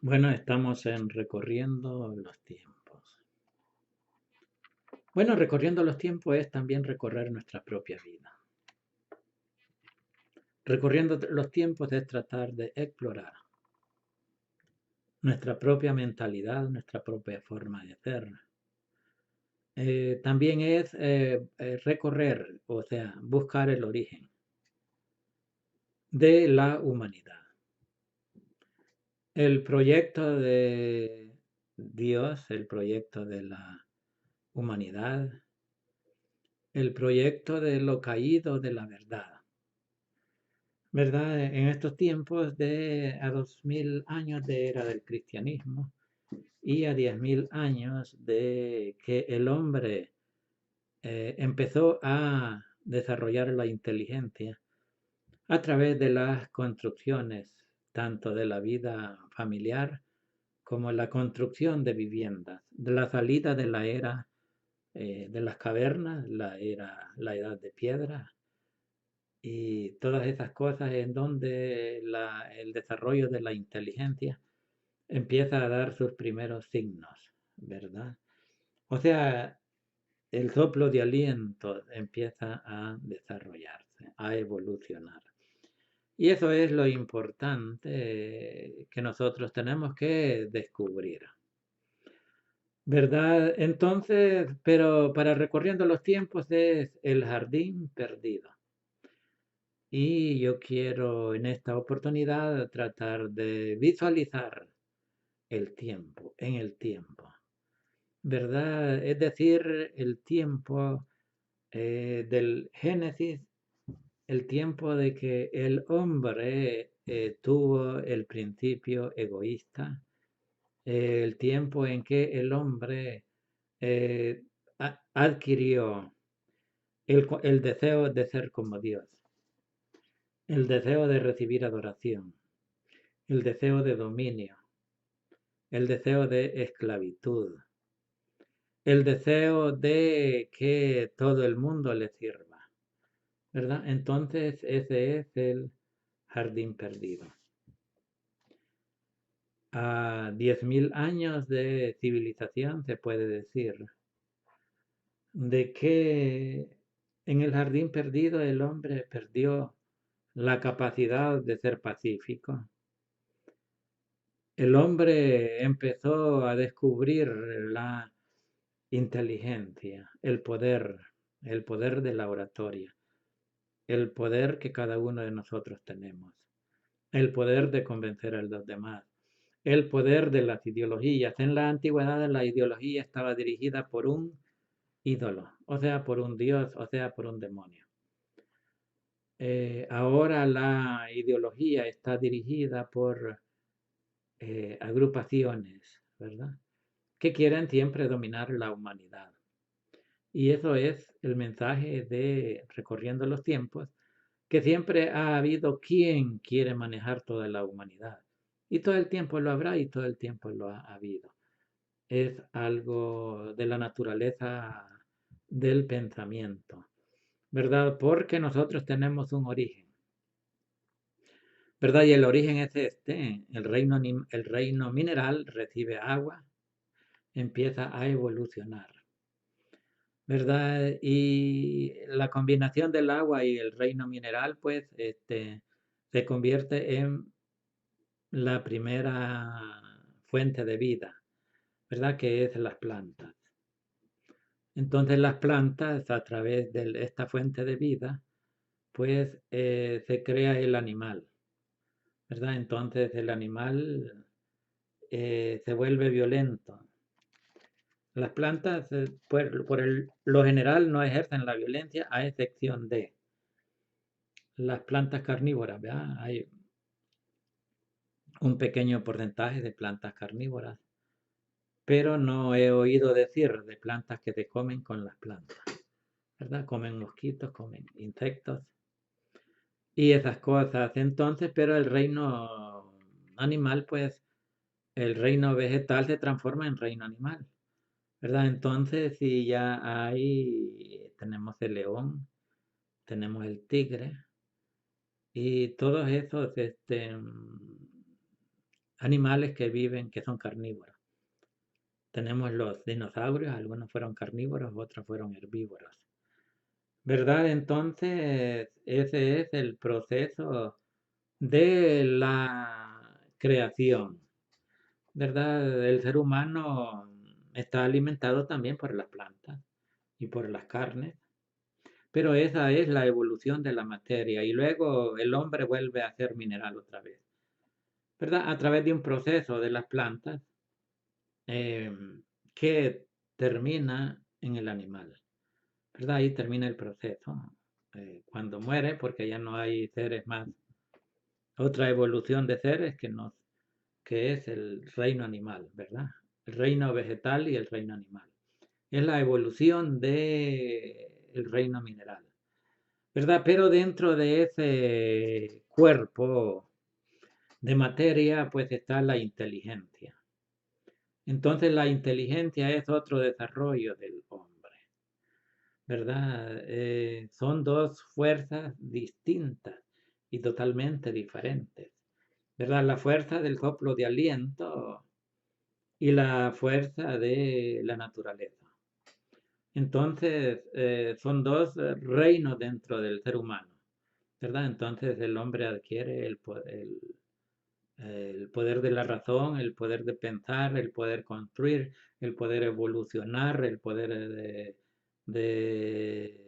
Bueno, estamos en recorriendo los tiempos. Bueno, recorriendo los tiempos es también recorrer nuestra propia vida. Recorriendo los tiempos es tratar de explorar nuestra propia mentalidad, nuestra propia forma de ser. También es recorrer, o sea, buscar el origen de la humanidad. El proyecto de Dios, el proyecto de la humanidad, el proyecto de lo caído de la verdad. ¿Verdad? En estos tiempos de a 2000 años de era del cristianismo y a 10.000 años de que el hombre empezó a desarrollar la inteligencia a través de las construcciones, tanto de la vida familiar como la construcción de viviendas, de la salida de la era de las cavernas, la edad de piedra, y todas esas cosas en donde el desarrollo de la inteligencia empieza a dar sus primeros signos, ¿verdad? O sea, el soplo de aliento empieza a desarrollarse, a evolucionar. Y eso es lo importante que nosotros tenemos que descubrir, ¿verdad? Entonces, pero para recorriendo los tiempos es el jardín perdido. Y yo quiero en esta oportunidad tratar de visualizar el tiempo, en el tiempo, ¿verdad? Es decir, el tiempo del Génesis, el tiempo de que el hombre tuvo el principio egoísta, el tiempo en que el hombre eh, adquirió el deseo de ser como Dios, el deseo de recibir adoración, el deseo de dominio, el deseo de esclavitud, el deseo de que todo el mundo le sirva, ¿verdad? Entonces ese es el jardín perdido. A 10.000 años de civilización se puede decir de que en el jardín perdido el hombre perdió la capacidad de ser pacífico. El hombre empezó a descubrir la inteligencia, el poder de la oratoria, el poder que cada uno de nosotros tenemos, el poder de convencer a los demás, el poder de las ideologías. En la antigüedad la ideología estaba dirigida por un ídolo, o sea, por un dios, o sea, por un demonio. Ahora la ideología está dirigida por agrupaciones, ¿verdad? Que quieren siempre dominar la humanidad. Y eso es el mensaje de Recorriendo los Tiempos, que siempre ha habido quien quiere manejar toda la humanidad. Y todo el tiempo lo habrá y todo el tiempo lo ha habido. Es algo de la naturaleza del pensamiento, ¿verdad? Porque nosotros tenemos un origen, ¿verdad? Y el origen es este, el reino mineral recibe agua, empieza a evolucionar, ¿verdad? Y la combinación del agua y el reino mineral, pues, se convierte en la primera fuente de vida, ¿verdad? Que es las plantas. Entonces las plantas, a través de esta fuente de vida, pues se crea el animal, ¿verdad? Entonces el animal se vuelve violento. Las plantas, lo general, no ejercen la violencia, a excepción de las plantas carnívoras, ¿verdad? Hay un pequeño porcentaje de plantas carnívoras, pero no he oído decir de plantas que se comen con las plantas, ¿verdad? Comen mosquitos, comen insectos y esas cosas. Entonces, pero el reino animal, pues, el reino vegetal se transforma en reino animal, ¿verdad? Entonces, si ya tenemos el león, tenemos el tigre y todos esos, animales que viven, que son carnívoros. Tenemos los dinosaurios, algunos fueron carnívoros, otros fueron herbívoros. ¿Verdad? Entonces, ese es el proceso de la creación. ¿Verdad? El ser humano está alimentado también por las plantas y por las carnes, pero esa es la evolución de la materia y luego el hombre vuelve a ser mineral otra vez, ¿verdad? A través de un proceso de las plantas eh, que termina en el animal, ¿verdad? Ahí termina el proceso. Cuando muere, porque ya no hay seres más, otra evolución de seres que es el reino animal, ¿verdad? El reino vegetal y el reino animal. Es la evolución del reino mineral, ¿verdad? Pero dentro de ese cuerpo de materia, pues está la inteligencia. Entonces la inteligencia es otro desarrollo del hombre, ¿verdad? Son dos fuerzas distintas y totalmente diferentes, ¿verdad? La fuerza del soplo de aliento y la fuerza de la naturaleza. Entonces, son dos reinos dentro del ser humano, ¿verdad? Entonces el hombre adquiere el poder de la razón, el poder de pensar, el poder construir, el poder evolucionar, el poder de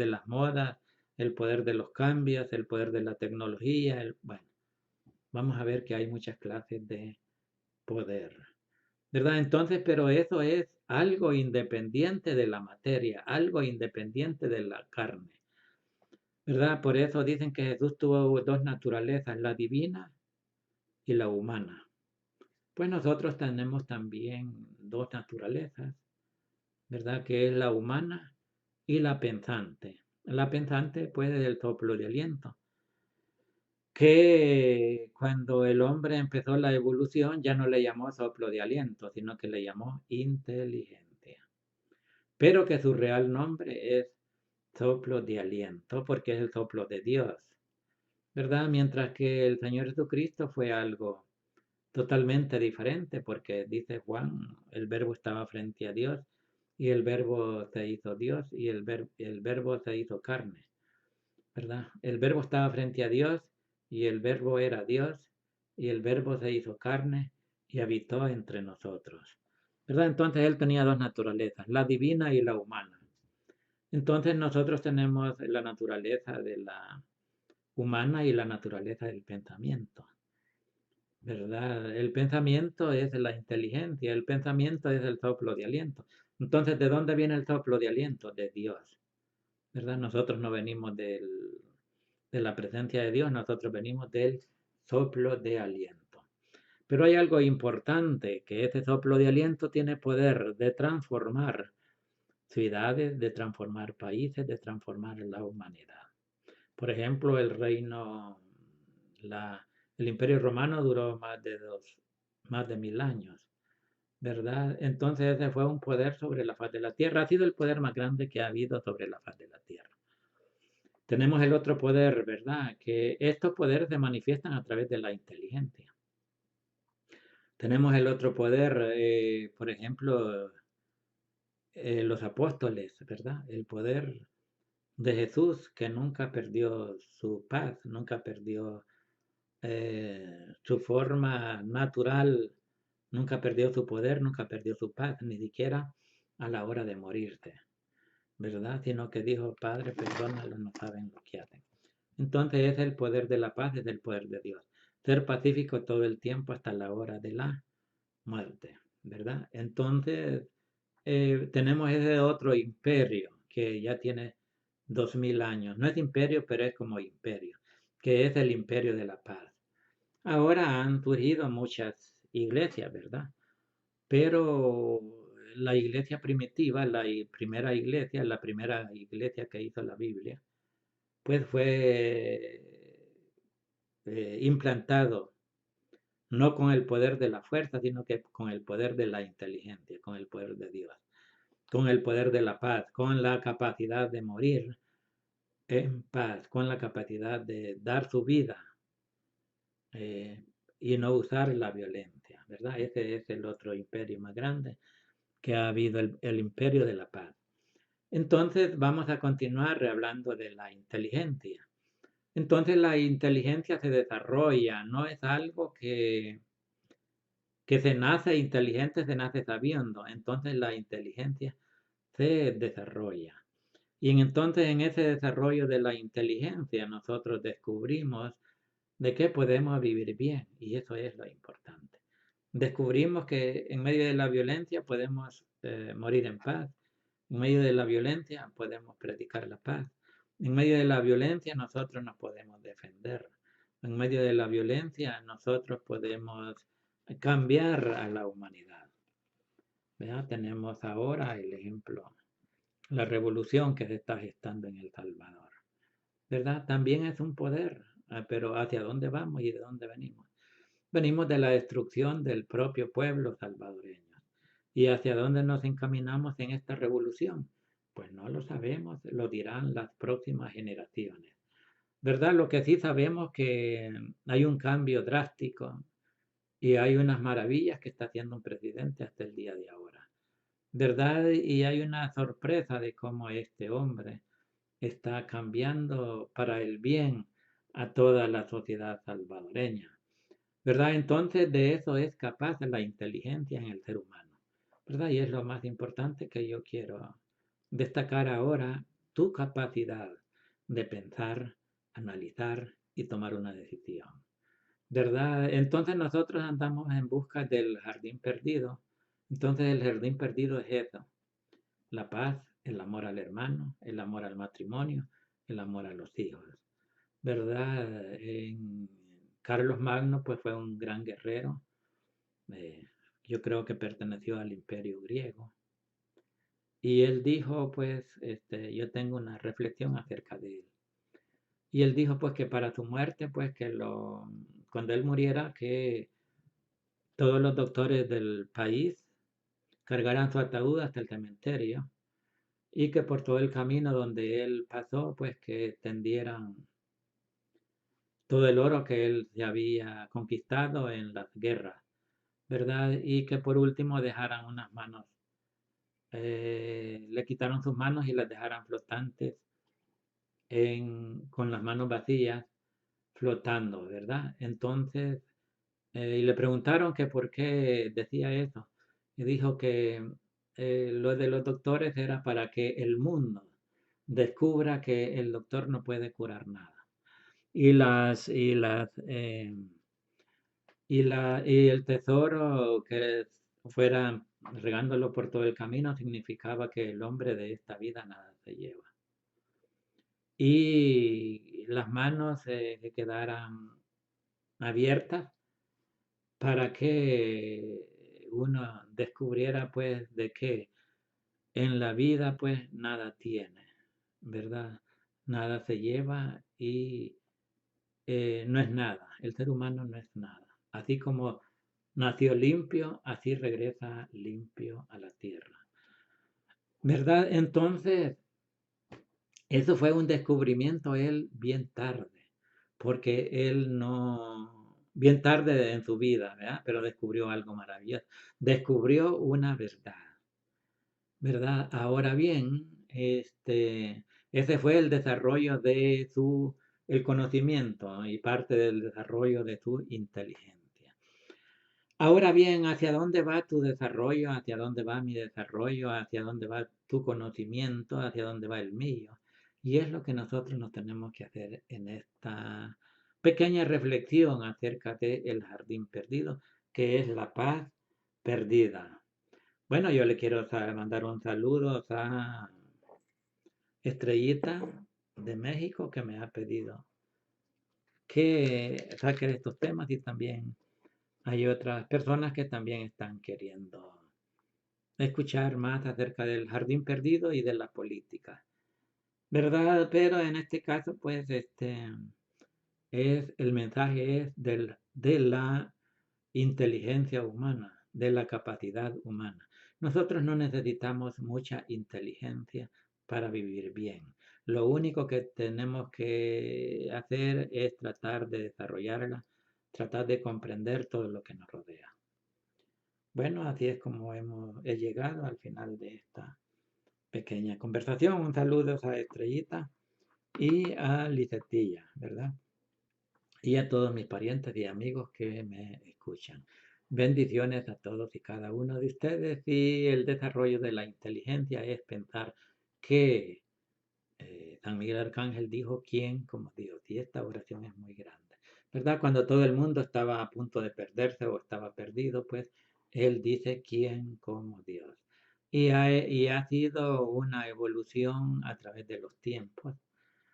las modas, el poder de los cambios, el poder de la tecnología. Bueno, vamos a ver que hay muchas clases de poder, ¿verdad? Entonces, pero eso es algo independiente de la materia, algo independiente de la carne, ¿verdad? Por eso dicen que Jesús tuvo dos naturalezas, la divina y la humana. Pues nosotros tenemos también dos naturalezas, ¿verdad? Que es la humana y la pensante. La pensante, pues, es el soplo de aliento, que cuando el hombre empezó la evolución ya no le llamó soplo de aliento, sino que le llamó inteligencia. Pero que su real nombre es soplo de aliento, porque es el soplo de Dios, ¿verdad? Mientras que el Señor Jesucristo fue algo totalmente diferente, porque dice Juan, el verbo estaba frente a Dios y el verbo se hizo Dios y el verbo se hizo carne, ¿verdad? El verbo estaba frente a Dios y el verbo era Dios y el verbo se hizo carne y habitó entre nosotros, ¿verdad? Entonces él tenía dos naturalezas, la divina y la humana. Entonces nosotros tenemos la naturaleza de la humana y la naturaleza del pensamiento, ¿verdad? El pensamiento es la inteligencia, el pensamiento es el soplo de aliento. Entonces, ¿de dónde viene el soplo de aliento? De Dios, ¿verdad? Nosotros no venimos de la presencia de Dios, nosotros venimos del soplo de aliento. Pero hay algo importante, que ese soplo de aliento tiene poder de transformar ciudades, de transformar países, de transformar la humanidad. Por ejemplo, el Imperio Romano duró más de 1000 años, ¿verdad? Entonces ese fue un poder sobre la faz de la tierra. Ha sido el poder más grande que ha habido sobre la faz de la tierra. Tenemos el otro poder, ¿verdad? Que estos poderes se manifiestan a través de la inteligencia. Tenemos el otro poder, por ejemplo, los apóstoles, ¿verdad? El poder de Jesús que nunca perdió su paz, nunca perdió su forma natural, nunca perdió su poder, nunca perdió su paz, ni siquiera a la hora de morirse, ¿verdad? Sino que dijo, Padre, perdónalo, no saben lo que hacen. Entonces es el poder de la paz, es el poder de Dios. Ser pacífico todo el tiempo hasta la hora de la muerte, ¿verdad? Entonces tenemos ese otro imperio que ya tiene 2000 años. No es imperio, pero es como imperio, que es el imperio de la paz. Ahora han surgido muchas iglesias, ¿verdad? Pero la iglesia primitiva, la primera iglesia que hizo la Biblia, pues fue implantado no con el poder de la fuerza, sino que con el poder de la inteligencia, con el poder de Dios, con el poder de la paz, con la capacidad de morir en paz, con la capacidad de dar su vida y no usar la violencia, ¿verdad? Ese es el otro imperio más grande que ha habido, el imperio de la paz. Entonces vamos a continuar hablando de la inteligencia. Entonces la inteligencia se desarrolla, no es algo que se nace inteligente, se nace sabiendo. Entonces la inteligencia se desarrolla. Y entonces en ese desarrollo de la inteligencia nosotros descubrimos de que podemos vivir bien. Y eso es lo importante. Descubrimos que en medio de la violencia podemos morir en paz. En medio de la violencia podemos predicar la paz. En medio de la violencia nosotros nos podemos defender. En medio de la violencia nosotros podemos cambiar a la humanidad. ¿Verdad? Tenemos ahora el ejemplo, la revolución que se está gestando en El Salvador. ¿Verdad? También es un poder, pero ¿hacia dónde vamos y de dónde venimos? Venimos de la destrucción del propio pueblo salvadoreño. ¿Y hacia dónde nos encaminamos en esta revolución? Pues no lo sabemos, lo dirán las próximas generaciones. ¿Verdad? Lo que sí sabemos que hay un cambio drástico y hay unas maravillas que está haciendo un presidente hasta el día de ahora. ¿Verdad? Y hay una sorpresa de cómo este hombre está cambiando para el bien a toda la sociedad salvadoreña. ¿Verdad? Entonces de eso es capaz la inteligencia en el ser humano. ¿Verdad? Y es lo más importante que yo quiero destacar ahora, tu capacidad de pensar, analizar y tomar una decisión. ¿Verdad? Entonces nosotros andamos en busca del jardín perdido. Entonces el jardín perdido es eso, la paz, el amor al hermano, el amor al matrimonio, el amor a los hijos. ¿Verdad? Carlos Magno pues fue un gran guerrero. eh, yo creo que perteneció al imperio griego. Y él dijo pues, yo tengo una reflexión acerca de él. Y él dijo pues que para su muerte pues cuando él muriera que todos los doctores del país cargaran su ataúd hasta el cementerio y que por todo el camino donde él pasó pues que tendieran todo el oro que él se había conquistado en las guerras, ¿verdad? Y que por último dejaran unas manos, le quitaron sus manos y las dejaran flotantes con las manos vacías, flotando, ¿verdad? Entonces, y le preguntaron que por qué decía eso. Y dijo que lo de los doctores era para que el mundo descubra que el doctor no puede curar nada. Y el tesoro que fuera regándolo por todo el camino significaba que el hombre de esta vida nada se lleva. Y las manos se quedaran abiertas para que uno descubriera pues de que en la vida pues nada tiene, ¿verdad? Nada se lleva y no es nada, el ser humano no es nada. Así como nació limpio, así regresa limpio a la tierra. ¿Verdad? Entonces, eso fue un descubrimiento él bien tarde, porque él no, bien tarde en su vida, ¿verdad? Pero descubrió algo maravilloso. Descubrió una verdad, ¿verdad? Ahora bien, ese fue el desarrollo de el conocimiento y parte del desarrollo de su inteligencia. Ahora bien, ¿hacia dónde va tu desarrollo? ¿Hacia dónde va mi desarrollo? ¿Hacia dónde va tu conocimiento? ¿Hacia dónde va el mío? Y es lo que nosotros nos tenemos que hacer en esta pequeña reflexión acerca del jardín perdido, que es la paz perdida. Bueno, yo le quiero mandar un saludo a Estrellita de México que me ha pedido que saque estos temas y también hay otras personas que también están queriendo escuchar más acerca del jardín perdido y de la política, ¿verdad? Pero en este caso, pues, el mensaje es de la inteligencia humana, de la capacidad humana. Nosotros no necesitamos mucha inteligencia para vivir bien. Lo único que tenemos que hacer es tratar de desarrollarla, tratar de comprender todo lo que nos rodea. Bueno, así es como he llegado al final de esta pequeña conversación. Un saludo a Estrellita y a Lizetilla, ¿verdad? Y a todos mis parientes y amigos que me escuchan. Bendiciones a todos y cada uno de ustedes, y el desarrollo de la inteligencia es pensar que San Miguel Arcángel dijo quién como Dios, y esta oración es muy grande, ¿verdad? Cuando todo el mundo estaba a punto de perderse o estaba perdido, pues él dice quién como Dios. Y ha sido una evolución a través de los tiempos,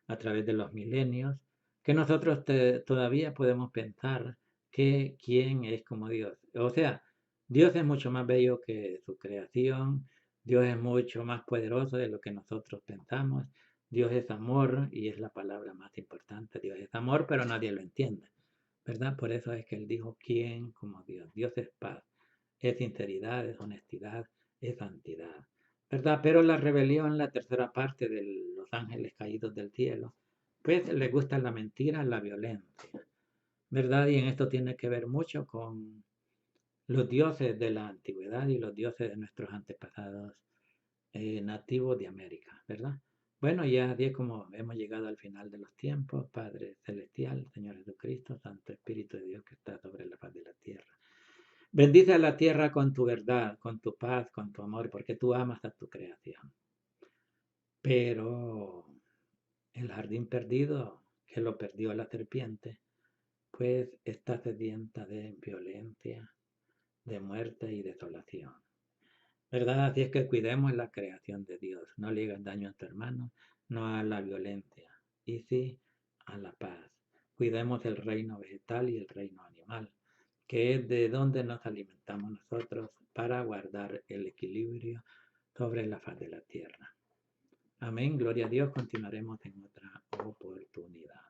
a través de los milenios, que nosotros todavía podemos pensar que quién es como Dios. O sea, Dios es mucho más bello que su creación, Dios es mucho más poderoso de lo que nosotros pensamos, Dios es amor y es la palabra más importante, Dios es amor, pero nadie lo entiende, ¿verdad? Por eso es que Él dijo, ¿quién como Dios? Dios es paz, es sinceridad, es honestidad, es santidad. ¿Verdad? Pero la rebelión, la tercera parte de los ángeles caídos del cielo, pues les gusta la mentira, la violencia, ¿verdad? Y en esto tiene que ver mucho con los dioses de la antigüedad y los dioses de nuestros antepasados nativos de América, ¿verdad? Bueno, ya así es como hemos llegado al final de los tiempos, Padre Celestial, Señor Jesucristo, Santo Espíritu de Dios que está sobre la faz de la tierra. Bendice a la tierra con tu verdad, con tu paz, con tu amor, porque tú amas a tu creación. Pero el jardín perdido, que lo perdió la serpiente, pues está sedienta de violencia, de muerte y desolación. ¿Verdad? Así es que cuidemos la creación de Dios. No le hagas daño a tu hermano, no a la violencia, y sí a la paz. Cuidemos el reino vegetal y el reino animal, que es de donde nos alimentamos nosotros para guardar el equilibrio sobre la faz de la tierra. Amén, gloria a Dios, continuaremos en otra oportunidad.